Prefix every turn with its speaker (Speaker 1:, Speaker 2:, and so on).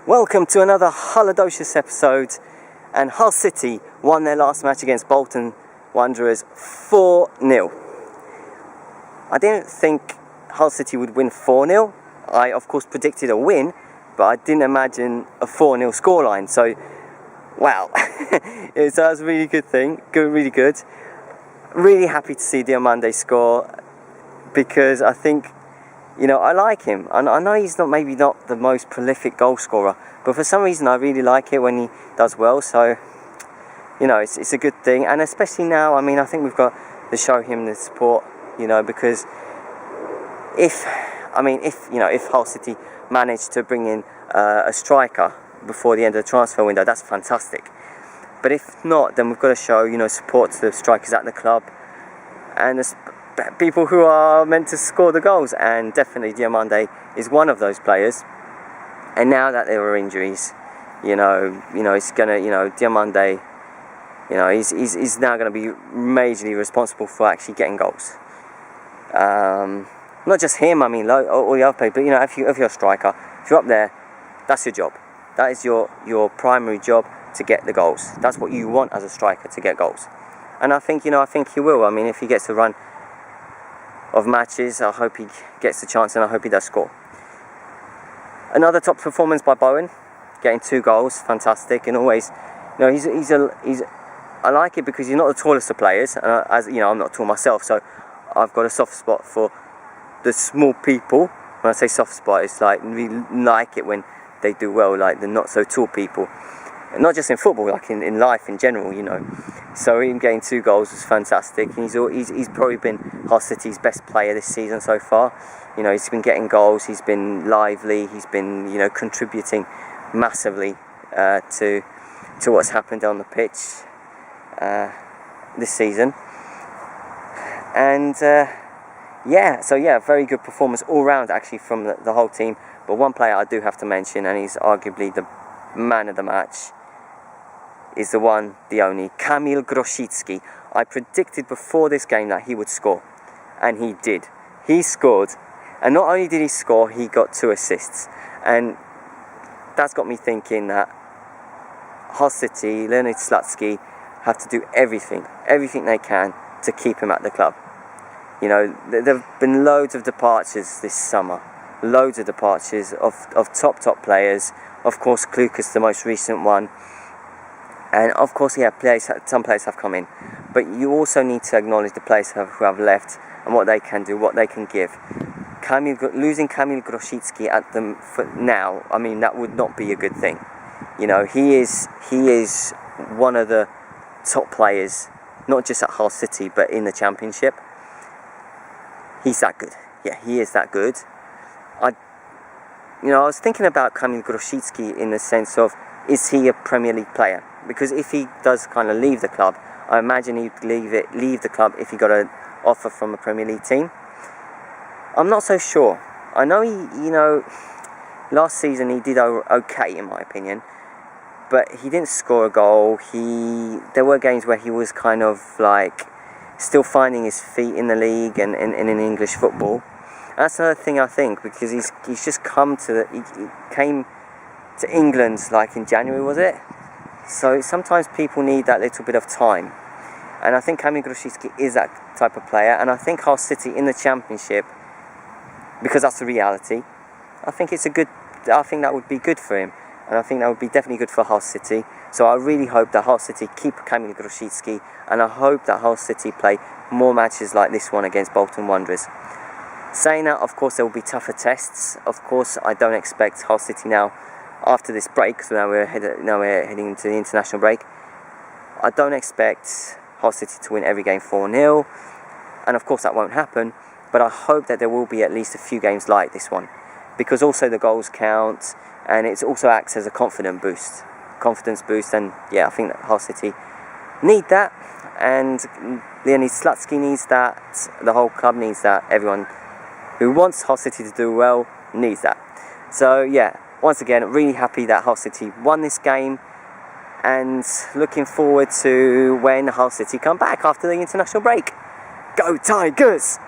Speaker 1: Welcome to another Hulladocious episode, and Hull City won their last match against Bolton Wanderers 4-0. I didn't think Hull City would win 4-0. I of course predicted a win, but I didn't imagine a 4-0 scoreline, so wow. That was a really good thing, really good. Really happy to see Diomande score, because I think, I like him. I know he's maybe not the most prolific goal scorer, but for some reason I really like it when he does well. So, it's a good thing, and especially now. I think we've got to show him the support, because if Hull City managed to bring in a striker before the end of the transfer window, that's fantastic. But if not, then we've got to show support to the strikers at the club and the people who are meant to score the goals, and definitely Diomande is one of those players. And now that there are injuries, it's gonna, Diomande, he's now going to be majorly responsible for actually getting goals. Not just him, all the other players, but if you're a striker, if you're up there, that's your job. That is your primary job, to get the goals. That's what you want as a striker, to get goals. And I think he will. If he gets a run of matches, I hope he gets the chance, and I hope he does score. Another top performance by Bowen, getting 2 goals, fantastic. And always, I like it because he's not the tallest of players, and I'm not tall myself, so I've got a soft spot for the small people. When I say soft spot, it's like really like it when they do well, like the not so tall people. And not just in football, like in life in general, So him getting 2 goals was fantastic. And he's probably been Hull City's best player this season so far. He's been getting goals, he's been lively, he's been, contributing massively to what's happened on the pitch this season. And very good performance all round actually from the whole team. But one player I do have to mention, and he's arguably the man of the match, is the one, the only, Kamil Grosicki. I predicted before this game that he would score, and he did. He scored, and not only did he score, he got 2 assists, and that's got me thinking that Hull City, Leonid Slutsky, have to do everything they can to keep him at the club. There have been loads of departures this summer, loads of departures of top players. Of course, Klukas, the most recent one. And of course, some players have come in. But you also need to acknowledge the players who have left and what they can do, what they can give. Losing Kamil Grosicki at them for now, that would not be a good thing. He is one of the top players, not just at Hull City, but in the Championship. He's that good. Yeah, he is that good. I was thinking about Kamil Grosicki in the sense of, is he a Premier League player? Because if he does kind of leave the club, I imagine he'd leave the club if he got an offer from a Premier League team. I'm not so sure. I know last season he did okay in my opinion, but he didn't score a goal. There were games where he was kind of like still finding his feet in the league and in English football. That's another thing I think, because he's just he came to England like in January, was it? So sometimes people need that little bit of time, and I think Kamil Grosicki is that type of player. And I think Hull City in the Championship, because that's the reality, I think that would be good for him, and I think that would be definitely good for Hull City. So I really hope that Hull City keep Kamil Grosicki, and I hope that Hull City play more matches like this one against Bolton Wanderers. Saying that, of course, there will be tougher tests. Of course, I don't expect Hull City now, after this break, so now we're heading into the international break, I don't expect Hull City to win every game 4-0, and of course that won't happen, but I hope that there will be at least a few games like this one, because also the goals count, and it also acts as a confidence boost, and I think that Hull City need that, and Leonid Slutsky needs that, the whole club needs that, everyone who wants Hull City to do well needs that. So once again, really happy that Hull City won this game, and looking forward to when Hull City come back after the international break. Go Tigers!